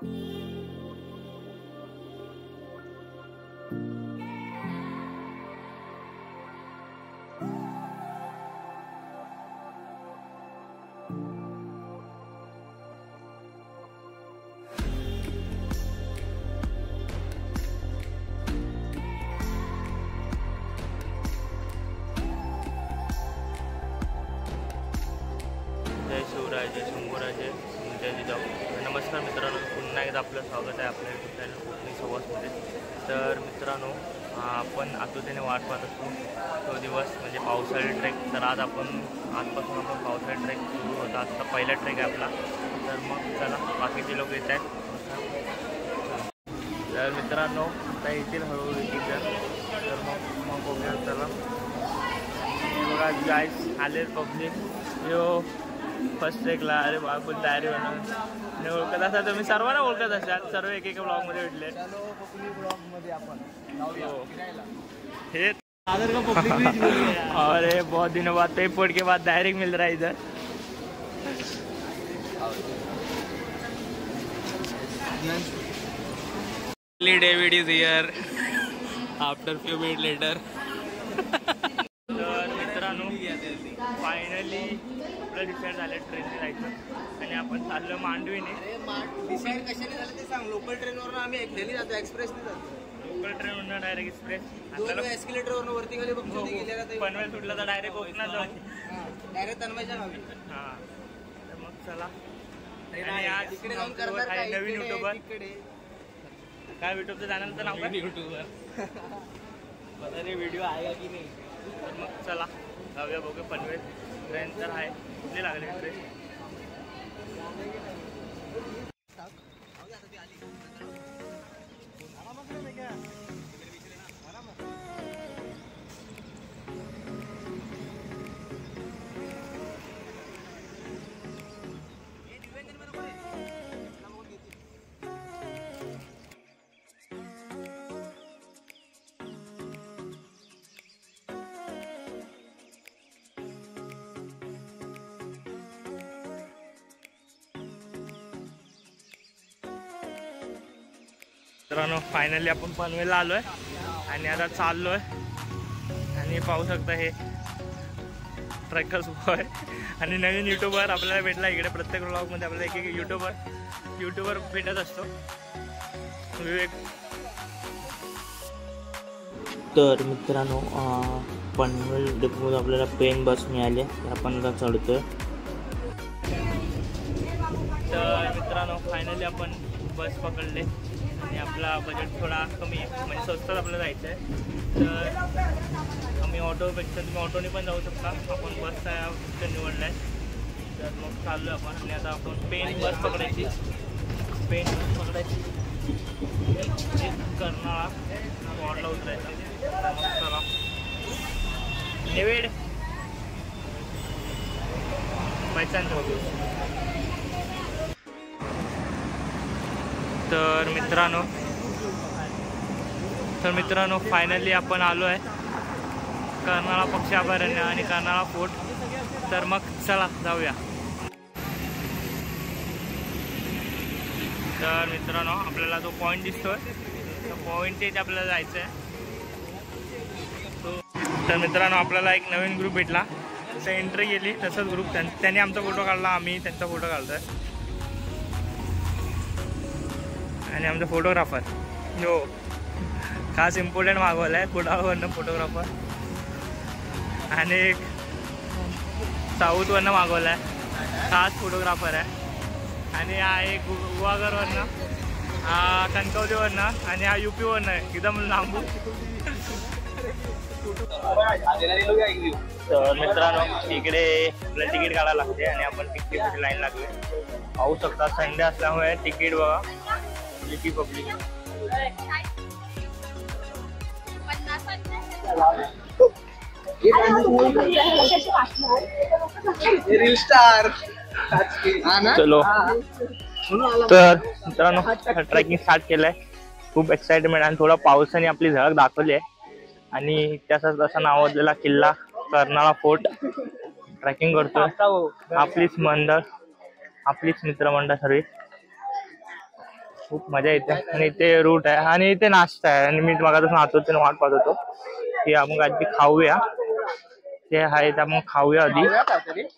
जय शिवराय, जय शंभूराय, जय जिजाऊ. नमस्कार मित्रांनो, पुन्हा एकदा आपलं स्वागत आहे आपल्या यूट्यूब चॅनल कोकणी संवादमध्ये. तर मित्रांनो, आपण आतुरतेने वाट पाहत असतो तो दिवस म्हणजे पावसाळी ट्रेक. तर आज आजपासून आपण पावसाळी ट्रेक सुरू होता. आता पहिला ट्रेक आहे आपला. तर मग चला, बाकीचे लोक येत आहेत. तर मित्रांनो, आता येतील हळूहळू एक जण. तर मग बघूया. चला बघा, गाईस आले पब्लिक. यो फर्स्ट ट्रेकला. अरे बाबा, तयारी बनवून ओळखत असाल तुम्ही, सर्वांना ओळखत असाल. सर्व एक ब्लॉगमध्ये भेटले. हे अरे बहुत दिनों बाद, पेपर के बाद डायरेक्ट मिल रहा है इधर. David is here after few minutes later. तर मित्रांनो, फायनली आपलं डिसाईड झालं ट्रेनने जायचं आणि आपण चाललो मांडवीने. डिसाईड कशाने झालं ते सांग. लोकल ट्रेनवरून आम्ही दिल्ली जातो, एक्सप्रेसने जातो. लोकल ट्रेनवरून डायरेक्ट एक्सप्रेस. आपल्याला एस्केलेटरवरून वरती खाली बघतो गेलेला ते पनवेल सुटला तर डायरेक्ट कोकणात जाऊ. डायरेक्ट तन्मयच्या गावी. हां, तर मग चला. आणि आज तिकडे जाऊन करणार काय? नवीन युट्यूबर. काय युट्यूबचं चॅनलचं नाव काय? युट्यूबर. पता नाही व्हिडिओ आहे की नाही. तर मग चला जाऊया, बघूया. पनवेल ट्रेन तर आहे. कुठली लागली ट्रेन? मित्रांनो, फायनली आपण पनवेलला आलोय आणि आता चाललोय. आणि पाहू शकता, हे ट्रॅकर्स बॉय आणि नवीन युट्यूबर आपल्याला भेटला इकडे. प्रत्येक ब्लॉगमध्ये आपल्याला एक युट्यूबर भेटत असतो. विवेक. तर मित्रांनो, पनवेल डेपोमध्ये आपल्याला पेन बस मिळाली. आपण आता चढतोय. तर मित्रांनो, फायनली आपण बस पकडले आणि आपला बजेट थोडा कमी आहे, म्हणजे स्वस्तात आपल्याला जायचं आहे. तर आम्ही ऑटोपेक्षा तुम्ही ऑटोने पण जाऊ शकता. आपण बसचा ऑप्शन निवडला आहे. तर मग चाललो आपण. आणि आता आपण पेन बस पकडायची. कर्नाळा स्पॉटला उतरायचा. मग चला डेव्हिड पैशांचं बघू. तर मित्रांनो फायनली आपण आलो आहे कर्नाळा पक्षी अभयारण्य आणि कर्नाळा फोर्ट. तर मग चला जाऊया. तर मित्रांनो, आपल्याला जो पॉईंट दिसतोय तो पॉईंटच्या इथे आपल्याला जायचं आहे. तर मित्रांनो, आपल्याला एक नवीन ग्रुप भेटला. जसं एंट्री केली तसंच ग्रुप त्यांनी आमचा फोटो काढला, आम्ही त्यांचा फोटो काढतोय. आणि आमचा फोटोग्राफर जो खास इम्पॉर्टंट मागवला आहे कुडाळवरनं फोटोग्राफर. आणि एक साऊथवरनं मागवला आहे खास फोटोग्राफर आहे. आणि हा एक गुहागरवरनं, हा कणकवलीवरनं आणि हा UP वरनं एकदम लांबू. तर मित्रांनो, इकडे आपल्याला तिकीट काढायला लागते आणि आपण तिकीटची लाईन लागली. पाहू शकता, संडे असल्यामुळे तिकीट बघा किती पब्लिक. Reel star. चलो. तर मित्रांनो, ट्रेकिंग स्टार्ट केलंय. खूप एक्साइटमेंट आणि थोडा पावसाने आपली झळक दाखवली आहे. आणि त्याचाच असा नावाजलेला किल्ला कर्नाळा फोर्ट ट्रेकिंग करतोय. आपलीच मित्रमंडळ सर्व. खूप मजा येते आणि इथे रूट आहे आणि इथे नाश्ता आहे आणि मी मगापासून आतुरतेने वाट पाहत होतो की आपण काहीतरी खाऊया. ते आहे ते आपण खाऊया आधी,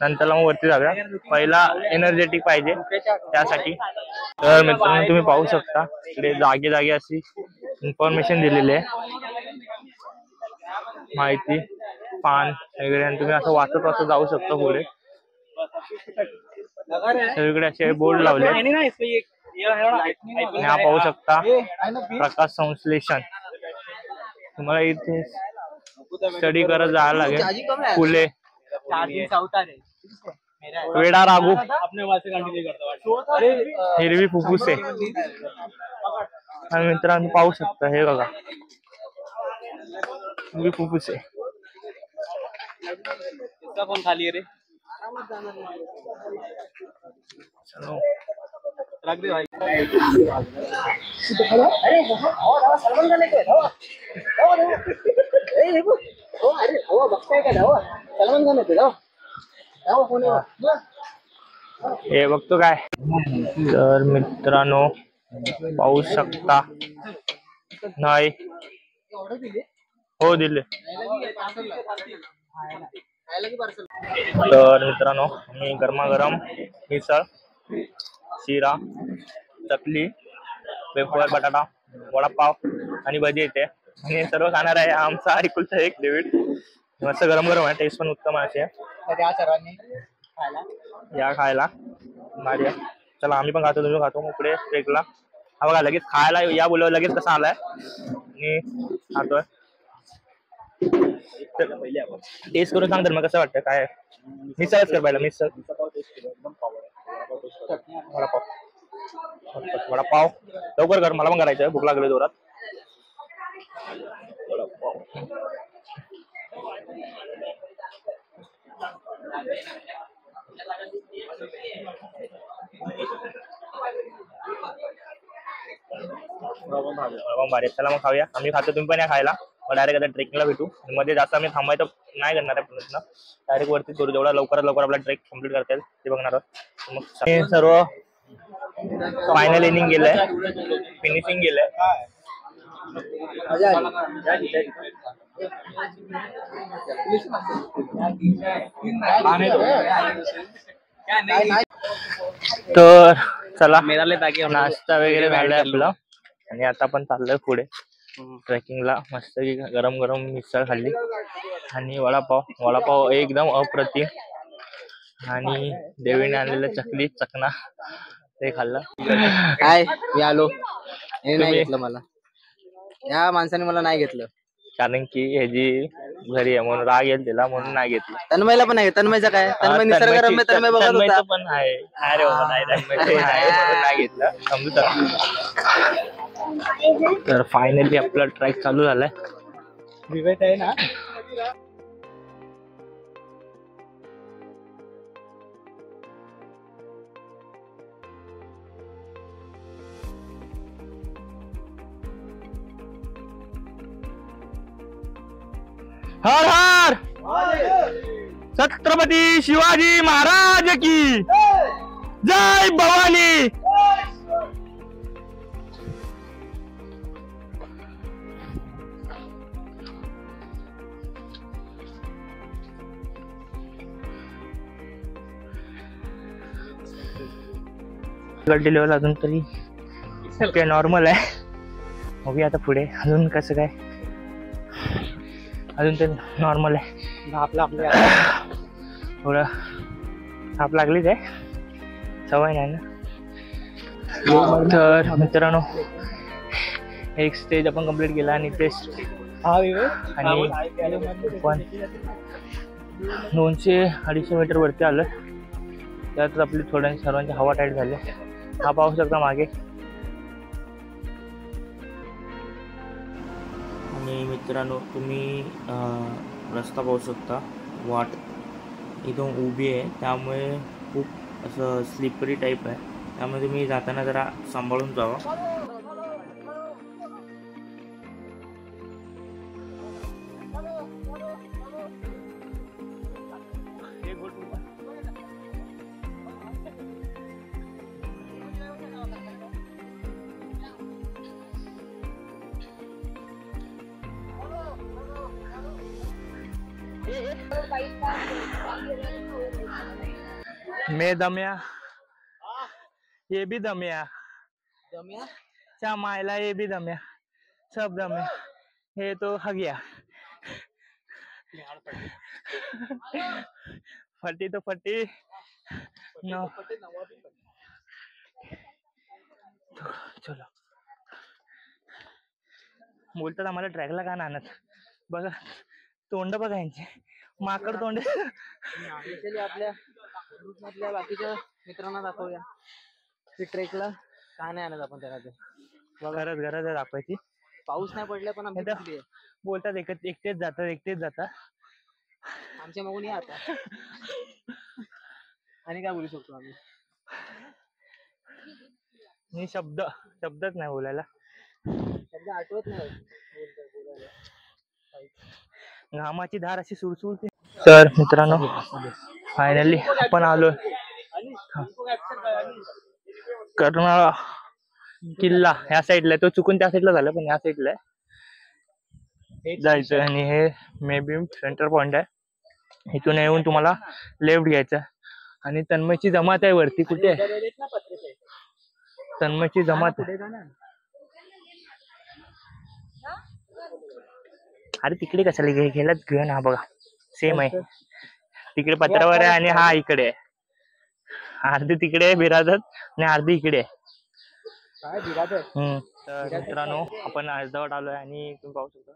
नंतरला मग वरती जाऊया. पहिला एनर्जेटिक पाहिजे त्यासाठी. तर मित्रांनो तुम्ही पाहू शकता इकडे जागे जागे अशी इन्फॉर्मेशन दिलेली आहे, माहिती, पान वगैरे, आणि तुम्ही असं वाचत वाचत जाऊ शकता पुढे. सगळीकडे असे बोर्ड लावले आणि हा पाहू शकता प्रकाश संश्लेषण. तुम्हाला इथे स्टडी करत जायला लागेल. फुले, वेडा रागू, हिरवी फुफ्फुसे. आणि मित्रांनो पाहू शकता हे बघा हिरवी फुफ्फुसे. खाली रे चलो रख दे भाई. हे बघतो काय. तर मित्रांनो पाहू शकता. नाही हो दिले. तर मित्रांनो मी गरमागरम मिसळ, शिरा, चकली, वेफर, बटाटा, वडापाव आणि भजी येते आणि हे सर्व खाणार आहे आमचा एकुलता एक डेव्हिड. मस्त गरम गरम आहे, टेस्ट पण उत्तम आहे. या खायला भारी आहे. चला आम्ही पण खातो, तुम्ही खातो. इकडे ब्रेकला हा बघा लगेच खायला या बोलव, लगेच कसा आलाय आणि खातोय. टेस्ट करून सांग तर मग कसं वाटतं काय. मिसळच कर पहिला, मिसळ, वडापाव, वडापाव लवकर कर, मला पण करायचं, भूक लागली जोरात. चला मग खाऊया. आम्ही खातो, तुम्ही पण या खायला. मग डायरेक्ट आता ट्रेकिंगला भेटू. मध्ये जास्त आम्ही थांबायचं नाही करणार आहे प्रयत्न, डायरेक्ट वरती करू. जेवढा लवकरात लवकर आपला ट्रेक कम्प्लीट करता येईल ते बघणार आहोत. मग सर्व फायनल इनिंग गेलंय, फिनिशिंग गेलंय. तर चला नाश्ता वगैरे झालाय आपला आणि आता आपण चाललोय पुढे ट्रेकिंगला. मस्त गरम गरम मिसळ खाल्ली आणि वडापाव एकदम अप्रतिम. आणि देवीने आणलेलं चकली चकना ते खाल्लं. काय मी आलो, हे नाही घेतलं मला, या माणसाने मला नाही घेतलं कारण की ह्याची घरी आहे म्हणून राग येईल तिला, म्हणून नाही घेतलं. तन्मयला पण आहे. तन्मयचा काय, तन्मय निसर्गरम्य तन्मय बघत होता. पण आहे अरे तन्मय आहे म्हणून नाही घेतलं, समजू. तर फायनली आपला ट्रॅक चालू झालाय. विवेक आहे ना. हर हर छत्रपती शिवाजी महाराज की जय भवानी. गड्डी लेवल अजून तरी ते नॉर्मल आहे. बघूया आता पुढे अजून कसं काय. अजून ते नॉर्मल आहे. आपलं थोडं ताप लागलीच आहे, सवय नाही ना. तर मित्रांनो एक स्टेज आपण कंप्लीट केला आणि ते आणि पण 200-250 मीटर वरती आलं. त्यातच आपली थोड्या सर्वांची हवा टाईट झाली. हा पाहू शकता मागे. आणि मित्रांनो तुम्ही रस्ता पाहू शकता, वाट इथून उभी आहे त्यामुळे खूप असं स्लिपरी टाईप आहे, त्यामुळे तुम्ही जाताना जरा सांभाळून जावा. मैं दम्या, ये भी दम्या, दम्या चा मायला ये भी दम्या, सब दम्या, ये तो हगया। फटी तो फटी नो, चलो बोलतात आम्हाला ट्रॅकला का नाही आणत, बघा तोंड बघा यांचे, माकड तोंड. Actually आपल्या ग्रुप मधल्या बाकीच्या मित्रांना दाखवूया की ट्रेकला का नाही आणत आपण त्याला. ते गरज गरज आहे दाखवायची. पाऊस नाही पडला पण आमची आता कुठली आहे, बोलतात एकटेच जातात. आमच्या मागून या आता. आणि काय बोलू शकतो आम्ही, मी शब्दच नाही बोलायला, शब्द आठवत नाही बोलायला. घामाची धार अशी सुळसुळते. तर मित्रांनो फायनली आपण आलो कर्नाळा किल्ला. ह्या साईडला, तो चुकून त्या साईडला झाला पण ह्या साईडला जायचं. आणि हे मे बी सेंटर पॉइंट आहे. इथून येऊन तुम्हाला लेफ्ट घ्यायचं आणि तन्मयची जमात आहे वरती. कुठे आहे तन्मयची जमात? अरे तिकडे कशाला गेलाच घेऊया ना, बघा सेम आहे. तिकडे पत्रावर आहे आणि हा इकडे आहे. अर्धी तिकडे आहे बिरादत आणि अर्धी इकडे आहे. तर मित्रांनो आपण अर्धवट आलोय आणि तुम्ही पाहू शकता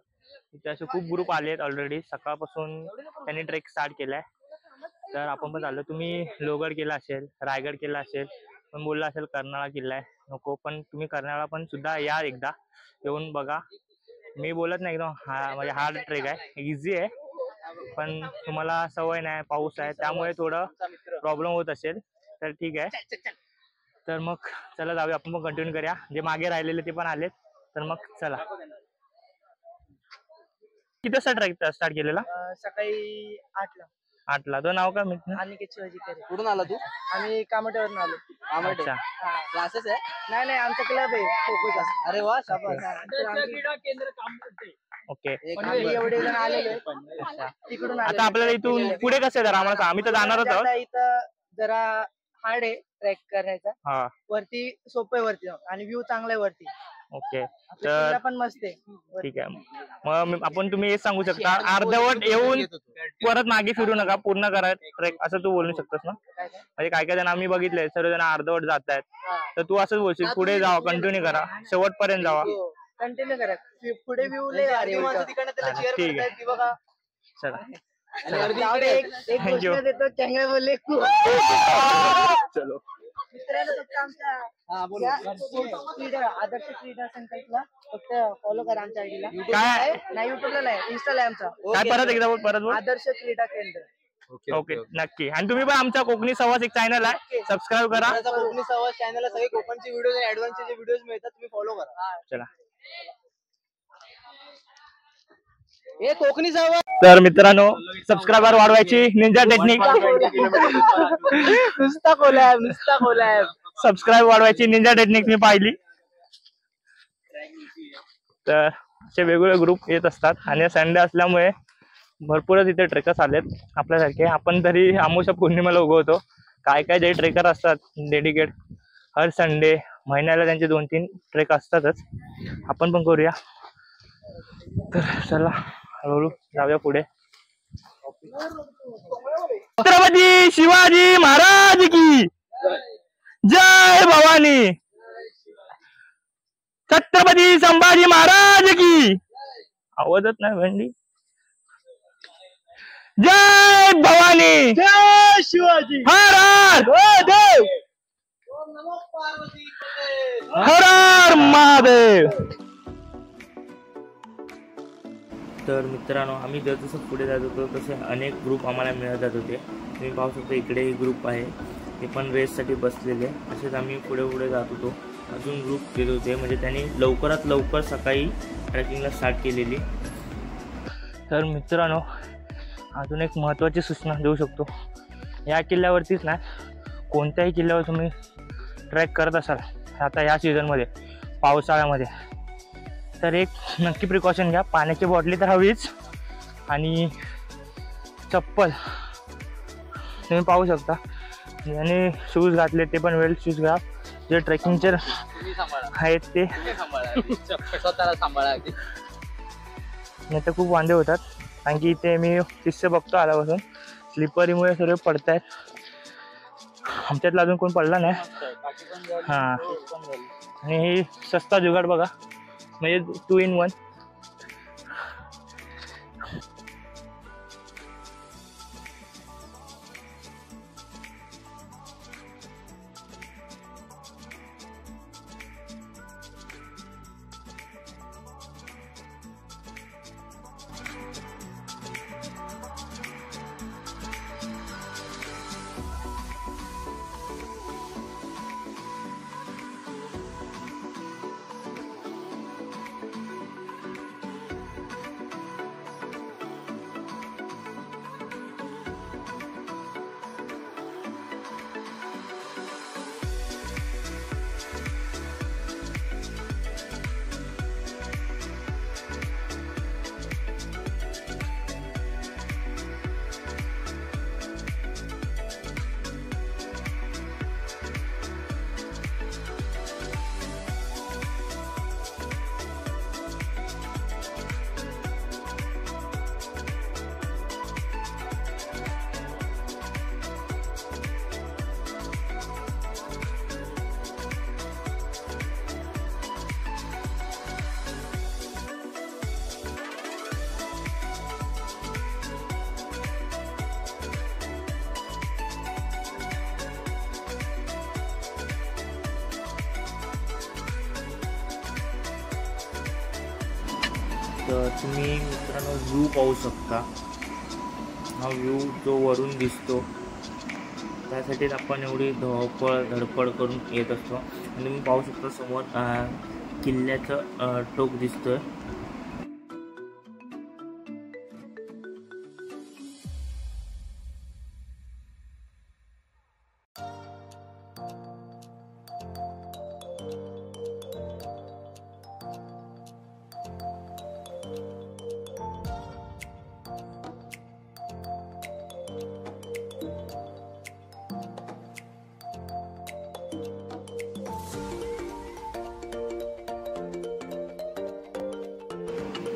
इथे असे खूप ग्रुप आलेत ऑलरेडी. सकाळपासून त्यांनी ट्रेक स्टार्ट केलाय. तर आपण पण चाललो. तुम्ही लोहगड केला असेल, रायगड केला असेल, पण बोलला असेल कर्नाळा किल्ला आहे नको, पण तुम्ही कर्नाळा पण सुद्धा या, एकदा येऊन बघा. मी बोलत नाही एकदम म्हणजे हार्ड ट्रेक आहे, इझी आहे, पण तुम्हाला सवय नाही, पाऊस आहे त्यामुळे थोडं प्रॉब्लेम होत असेल तर ठीक आहे. तर मग चला जाऊया, आपण पण कंटिन्यू करूया. जे मागे राहिलेले ते पण आलेत, तर मग चला. किती वाजता ट्रेक स्टार्ट केलेला? सकाळी 8ला. 8ला. तो नाव काय मित्र? अनिकेत शिवाजी करे. कुठून आला तू? आम्ही कामटेवरून आलो. अच्छा, क्लासेस आहे? नाही आमचा क्लब आहे खो-खोचा. अरे वा, शाबास. ओके. आम्ही एवढे जण आलेलो आहे. अच्छा. तिकडून आता आपल्याला इथून पुढे कसं आहे जरा आम्हाला सांग. आम्ही तर जाणारच आहोत. इथं जरा हार्ड आहे ट्रॅक करायचा. हा वरती सोपं आहे वरती आणि व्ह्यू चांगला आहे वरती. ओके. तर तर पण मस्त आहे. ठीक आहे. मग आपण तुम्ही हेच सांगू शकता, अर्धवट येऊन परत मागे फिरू नका, पूर्ण करा ट्रेक, असं तू बोलू शकतोस ना? म्हणजे काय जण आम्ही बघितलंय सर्वजण अर्धवट जात आहेत, तर तू असंच बोलशील पुढे जावा, कंटिन्यू करा, शेवटपर्यंत जावा. कंटिन्यू करा. पुढे व्ह्यू लय भारी आहे इथं. ठीक आहे. ती बघा. चला. एक Thank you. गोष्ट देतो, कॅंगळे बोलले चलो. मित्रांनो फक्त आमच्या आदर्श क्रीडा संकल्पला फक्त फॉलो करा आमच्या आयडीला. काय? नाही युट्यूबला नाही, इन्स्टाला आहे आमचा. काय परत एकदा बोल, परत बोल. आदर्श क्रीडा केंद्र. ओके, नक्की. आणि तुम्ही पण आमचा कोकणी संवाद एक चॅनल आहे, सबस्क्राईब करा. कोकणी संवाद चॅनलला सगळे कोकणचे व्हिडिओ आणि ऍडव्हान्सचे जे व्हिडिओज मिळतात तुम्ही फॉलो करा. चला. हे कोकणी संवाद. तर मित्रांनो सबस्क्रायबर वाढवायची निंजा टेक्निक. नुसता कोलॅब. सबस्क्राईब वाढवायची निंजा टेक्निक मी पाहिली. तर असे वेगवेगळे ग्रुप येत असतात आणि संडे असल्यामुळे भरपूरच इथे ट्रेकर्स आलेत आपल्यासारखे. आपण तरी अमावस्या पौर्णिमेला उगवतो. काय जे ट्रेकर असतात डेडिकेट हर संडे महिन्याला त्यांचे 2-3 ट्रेक असतातच. आपण पण करूया. तर चला हळूहळू जाऊया पुढे. छत्रपती शिवाजी महाराज की जय भवानी. छत्रपती संभाजी महाराज की. आवाजच नाही भेंडी. जय भवानी. जय शिवाजी. हर हर देव. हर हर महादेव. तर मित्रांनो आम्ही जसं पुढे जात होतो तसे अनेक ग्रुप आम्हाला मिळत जात होते. तुम्ही पाहू शकता इकडे एक ग्रुप आहे, ते पण रेससाठी बसलेले. असेच आम्ही पुढे जात होतो. अजून ग्रुप येत होते, म्हणजे त्यांनी लवकरात लवकर सकाळी ट्रेकिंगला स्टार्ट केलेली. तर मित्रांनो अजून एक महत्त्वाची सूचना देऊ शकतो. या किल्ल्यावरतीच नाही, कोणत्याही किल्ल्यावर तुम्ही ट्रेक करत असाल आता या सीझनमध्ये पावसाळ्यामध्ये, तर एक नक्की प्रिकॉशन घ्या. पाण्याची बॉटली तर हवीच आणि चप्पल तुम्ही पाहू शकता. आणि शूज घातले ते पण वेल शूज घ्या. जे ट्रेकिंगचे आहेत ते स्वतःला सांभाळा. नाही तर खूप वांदे होतात. कारण की इथे मी किस्से बघतो आल्यापासून स्लिपरीमुळे सर्व पडत आहेत. आमच्यातला अजून कोण पडला नाही. हां, आणि ही सस्ता जुगाड बघा, म्हणजे 2 in 1. तर तुम्ही मित्रांनो व्ह्यू पाहू शकता. हा व्ह्यू जो वरून दिसतो त्यासाठीच आपण एवढी धावपळ धडपड करून येत असतो. आणि तुम्ही पाहू शकता समोर किल्ल्याचं टोक दिसतोय.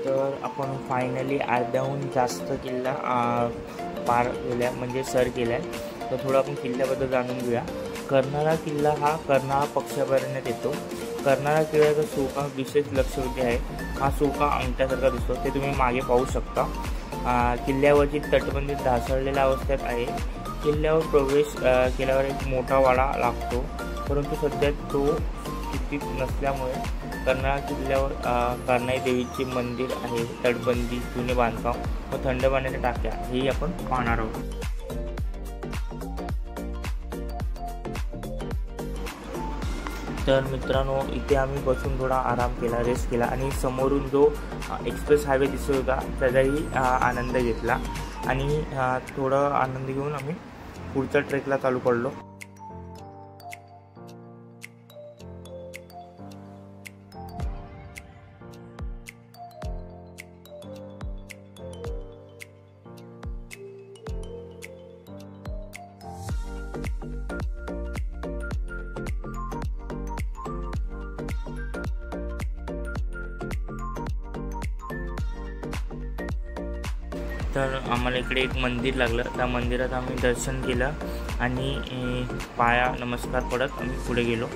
तर आपण फायनली अर्ध्याहून जास्त किल्ला पार केल्या म्हणजे सर केला आहे. तर थोडं आपण किल्ल्याबद्दल जाणून घेऊया. कर्नाळा किल्ला हा कर्नाळा पक्षापर्यंत येतो. कर्नाळा किल्ल्याचा सोका विशेष लक्षवेधी आहे. हा सोका अंगठ्यासारखा दिसतो, ते तुम्ही मागे पाहू शकता. किल्ल्यावरची तटबंदी ढासळलेल्या अवस्थेत आहे. किल्ल्यावर प्रवेश केल्यावर एक मोठा वाडा लागतो, परंतु सध्या तो स्थितीत नसल्यामुळे कर्नाळा किल्ल्यावर कर्नाई देवीचे मंदिर आहे, तटबंदी, जुने बांधकाम व थंड पाण्याच्या टाक्या हेही आपण पाहणार आहोत. तर मित्रांनो इथे आम्ही बसून थोडा आराम केला, रेस्ट केला आणि समोरून जो एक्सप्रेस हायवे दिसत होता त्याचाही आनंद घेतला आणि थोडं आनंद घेऊन आम्ही पुढच्या ट्रेकला चालू पडलो. तर आम्हाला इकडे एक मंदिर लागलं. त्या मंदिरात आम्ही दर्शन केलं आणि पाया नमस्कार पडत आम्ही पुढे गेलो.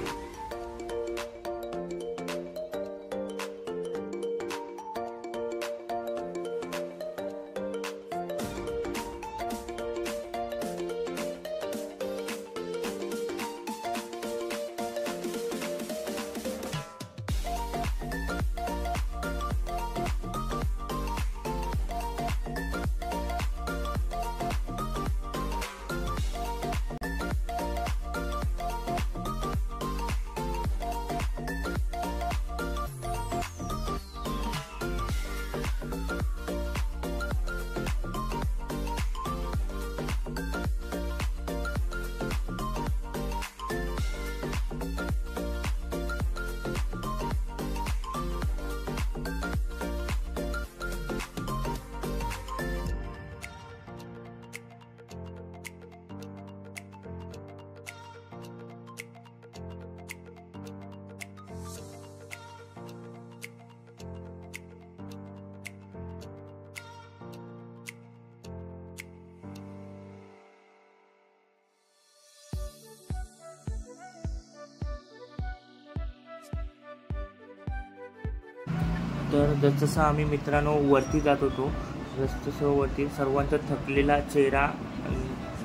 तर जसजसं आम्ही मित्रांनो वरती जात होतो जसजसं वरती सर्वांचा थकलेला चेहरा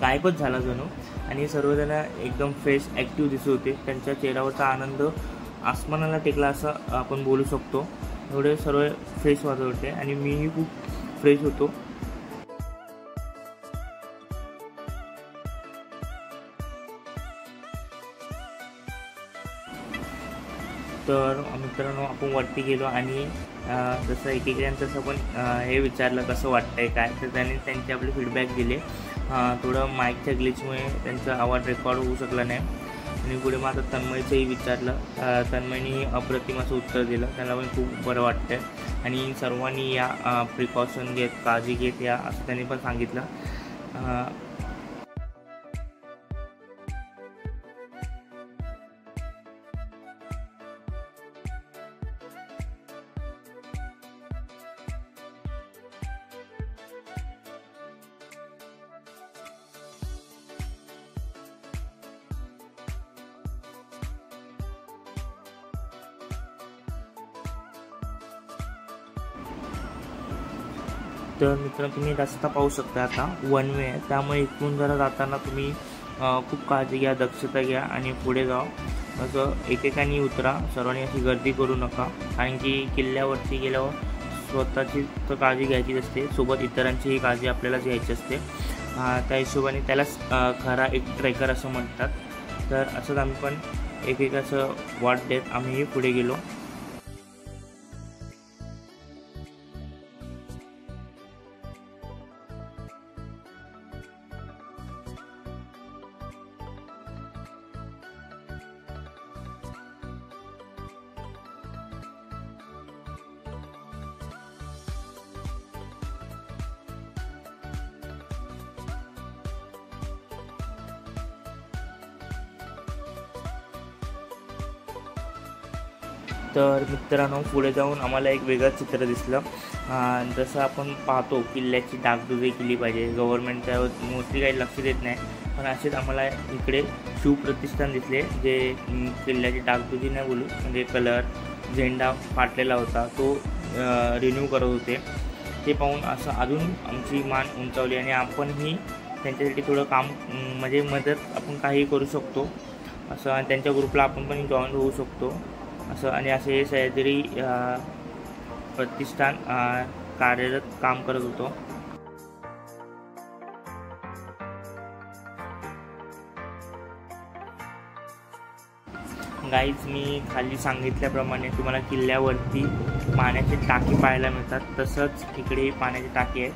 गायबच झाला जणू आणि सर्वजण एकदम फ्रेश ॲक्टिव्ह दिसत होते. त्यांच्या चेहऱ्यावरचा आनंद आसमानाला टेकला असं आपण बोलू शकतो. एवढे सर्व फ्रेश वाटत होते आणि मीही खूप फ्रेश होतो. तर मित्रांनो आपण वरती गेलो आणि जसं एकेकांचं असं पण हे विचारलं कसं वाटतंय काय, तर त्यांनी त्यांचे आपले फीडबॅक दिले. थोडं माईकच्या ग्लिचमुळे त्यांचा आवाज रेकॉर्ड होऊ शकला नाही आणि पुढे मग आता तन्मयचंही विचारलं. तन्मयनी अप्रतिम असं उत्तर दिलं. त्याला पण खूप बरं वाटतं आणि सर्वांनी या प्रिकॉशन घेत काळजी घेत या असं त्यांनी पण सांगितलं. तर मित्रांनो तुम्ही रस्ता पाहू शकता. आता वन वे आहे त्यामुळे इथून जरा जाताना तुम्ही खूप काळजी घ्या, दक्षता घ्या आणि पुढे जाऊ. असं एकेकाने उतरा, सर्वांनी अशी गर्दी करू नका कारण की किल्ल्यावरती गेल्यावर स्वतःची तर काळजी घ्यायची असते, सोबत इतरांचीही काळजी आपल्याला घ्यायची असते. त्या हिशोबाने त्यालाच खरा एक ट्रेकर असं म्हणतात. तर असंच आम्ही पण एकेकाचं वाट देत आम्हीही पुढे गेलो. तर मित्रांनो पुढे जाऊन आम्हाला एक वेगळं चित्र दिसलं. जसं आपण पाहतो किल्ल्याची डागडुजी केली पाहिजे, गव्हर्नमेंट त्यावर मोस्टली काही लक्ष देत नाही, पण असेच आम्हाला इकडे शिवप्रतिष्ठान दिसले जे किल्ल्याची डागडुजी नाही बोलू म्हणजे कलर झेंडा फाटलेला होता तो रिन्यू करत होते. ते पाहून असं अजून आमची मान उंचावली आणि आपणही त्यांच्यासाठी थोडं काम म्हणजे मदत आपण काही करू शकतो असं, आणि त्यांच्या ग्रुपला आपण पण जॉईन होऊ शकतो असं. आणि असे सह्याद्री प्रतिष्ठान कार्यरत काम करत होतो. गाईज मी खाली सांगितल्याप्रमाणे तुम्हाला किल्ल्यावरती पाण्याची टाकी पाहायला मिळतात, तसंच इकडे पाण्याची टाकी आहे.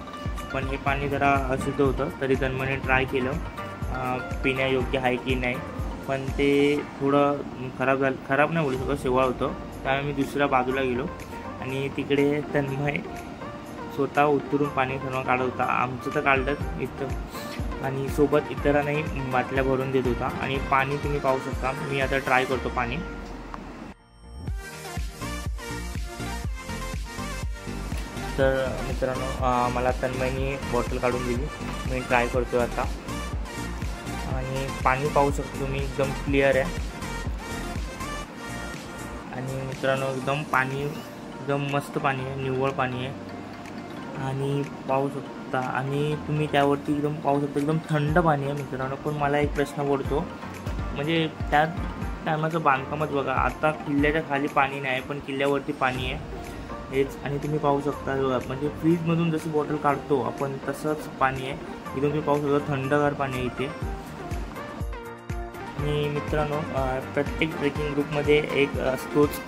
पण हे पाणी जरा अशुद्ध होतं तरी तन्मयने ट्राय केलं पिण्यायोग्य आहे की नाही, पण ते थोडं खराब नाही बोलू शकत, शेवाळ होतं. त्यामुळे मी दुसऱ्या बाजूला गेलो आणि तिकडे तन्मय स्वतः उतरून पाणी सर्व काढत होता. आमचं तर काढलं इथं आणि सोबत इतरांनाही बाटल्या भरून देत होता. आणि पाणी तुम्ही पाहू शकता, मी आता ट्राय करतो पाणी. तर मित्रांनो मला तन्मयनी बॉटल काढून दिली, मी ट्राय करतो आता. आणि पाणी पाहू शकतो तुम्ही एकदम क्लिअर आहे. आणि मित्रांनो एकदम पाणी एकदम मस्त पाणी आहे, निव्वळ पाणी आहे आणि पाहू शकता. आणि तुम्ही त्यावरती एकदम पाहू शकता एकदम थंड पाणी आहे मित्रांनो. पण मला एक प्रश्न पडतो, म्हणजे त्या टायमाचं बांधकामच बघा, आता किल्ल्याच्या खाली पाणी नाही पण किल्ल्यावरती पाणी आहे हेच. आणि तुम्ही पाहू शकता म्हणजे फ्रीजमधून जशी बॉटल काढतो आपण तसंच पाणी आहे एकदम. तुम्ही पाहू शकता थंडगार पाणी आहे इथे. आणि मित्रांनो प्रत्येक ट्रेकिंग ग्रुपमध्ये एक असतोच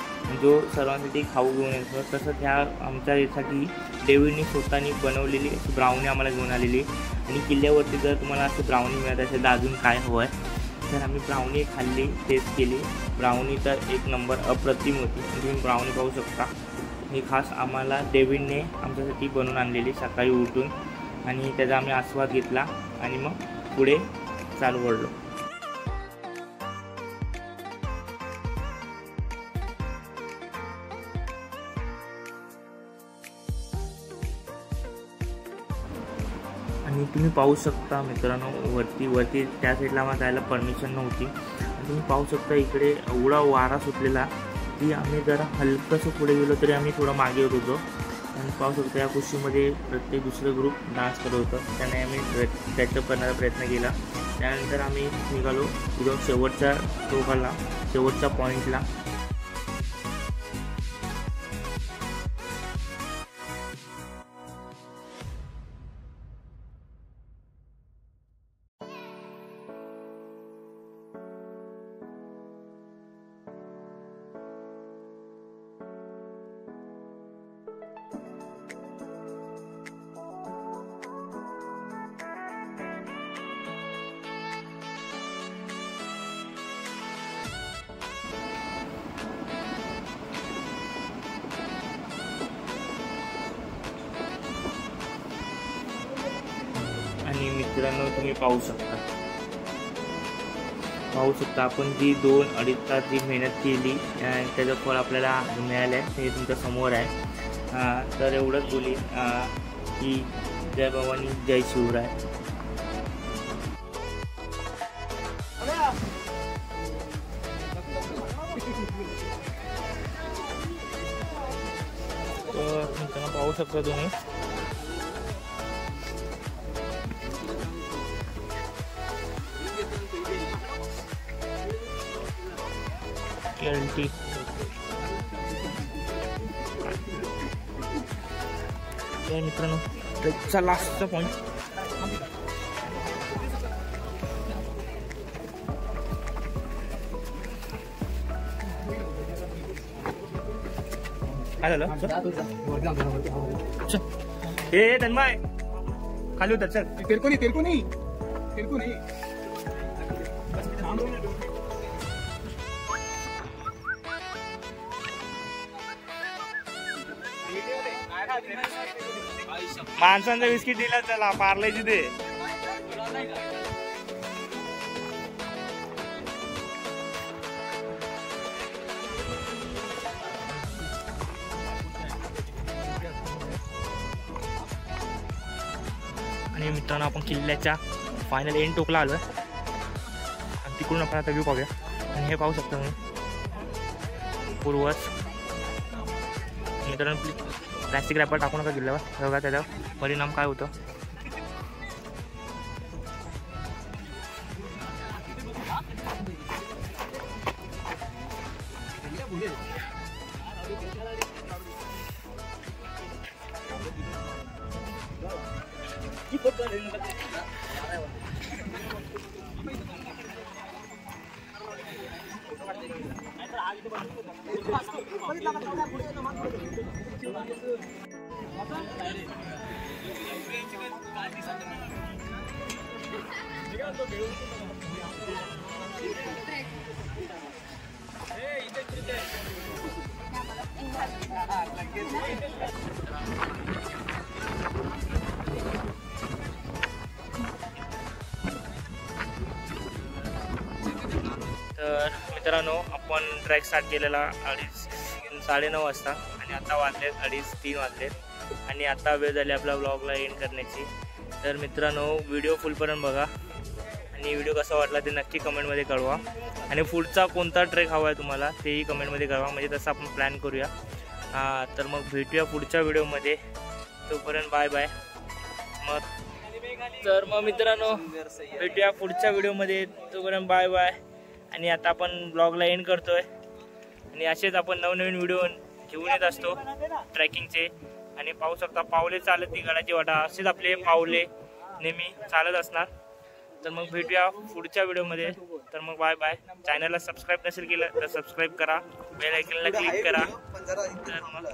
जो सर्वांसाठी खाऊ घेऊन येतो. तसंच ह्या आमच्या यासाठी डेव्हिडनी स्वतःनी बनवलेली अशी ब्राउनी आम्हाला घेऊन आलेली. आणि किल्ल्यावरती जर तुम्हाला असं ब्राउनी मिळत असेल तर अजून काय हवं आहे, तर आम्ही ब्राउनी खाल्ली, टेस्ट केली. ब्राउनी तर एक नंबर अप्रतिम होती. तुम्ही ब्राउनी पाहू शकता, ही खास आम्हाला डेव्हिडने आमच्यासाठी बनवून आणलेली सकाळी उठून. आणि त्याचा आम्ही आस्वाद घेतला आणि मग पुढे चालू पडलो. आणि तुम्ही पाहू शकता मित्रांनो वरती त्या साईडला मला जायला परमिशन नव्हती. आणि तुम्ही पाहू शकता इकडे एवढा वारा सुटलेला की आम्ही जरा हलकंसं पुढे गेलो तरी आम्ही थोडं मागे येत होतो. आणि पाहू शकतो या कुशीमध्ये प्रत्येक दुसरं ग्रुप डान्स करत होतं. त्याने आम्ही कॅचअप करण्याचा प्रयत्न केला. त्यानंतर आम्ही निघालो इथून शेवटच्या टोकाला, शेवटच्या पॉईंटला. आणि मित्रांनो तुम्ही पाहू शकता आपण जी 2-2.5 तास जी मेहनत केली त्याचं फळ आपल्याला मिळालं आहे. हे तुमच्या समोर आहे. तर एवढंच बोलीन की जय भवानी जय शिवराय. तर मित्रांनो पाहू शकता तुम्ही LT मित्रांनो ट्रेकचा लास्टचा पॉईंट. काय झालं हे तन्मय खाली उतर चल. तेरको नहीं माणसांचा बिस्किट दिला चला पार्लेजी दे. आणि मित्रांनो आपण किल्ल्याच्या फायनल एंड टोकला आलोय. तिकडून आपण आता व्ह्यू पाहूया. आणि हे पाहू शकता तुम्ही पूर्वज. मित्रांनो प्लॅस्टिक रॅपर टाकू नका किल्ल्यावर, बघा त्याचा परिणाम काय होतं. तर मित्रांनो आपण ट्रॅक स्टार्ट केलेला 9:30 वाजता आणि आता वाजलेत 2:30-3 वाजलेत आणि आता वेळ झाली आपल्या ब्लॉगला एंड करण्याची. तर मित्रांनो व्हिडिओ फुलपर्यंत बघा आणि व्हिडिओ कसा वाटला ते नक्की कमेंटमध्ये कळवा. आणि पुढचा कोणता ट्रेक हवा आहे तुम्हाला तेही कमेंटमध्ये कळवा, म्हणजे तसं आपण प्लॅन करूया. तर मग भेटूया पुढच्या व्हिडिओमध्ये. तोपर्यंत बाय बाय. मग मित्रांनो भेटूया पुढच्या व्हिडिओमध्ये. तोपर्यंत बाय बाय. आणि आता आपण ब्लॉगला एंड करतोय आणि असेच आपण नवनवीन व्हिडिओ घेऊन येत असतो ट्रॅकिंगचे. आणि पाहू शकता पावले चालत ती गडाची वाटा, असेच आपले पावले नेहमी चालत असणार. तर मग भेटूया पुढच्या व्हिडिओमध्ये. तर मग बाय बाय. चॅनलला सबस्क्राईब नसेल केलं तर सबस्क्राईब करा, बेल आयकॉनला क्लिक करा. तर मग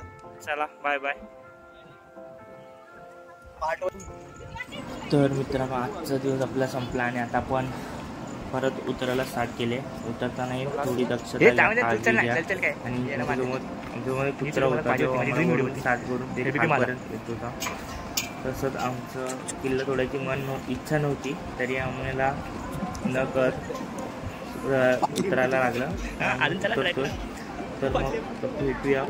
चला बाय बाय. तर मित्रांनो आजचा दिवस आपला संपला आणि आता आपण परत उतरायला स्टार्ट केले. उतरतानाही थोडी दक्षता आणि आमच्यामध्ये कुत्रा होता स्टार्ट करून ते खापर्यंत येत होता. तसंच आमचं किल्ला तोडायची इच्छा नव्हती तरी आम्हाला न कर उतरायला लागलं. तर मग भेटूया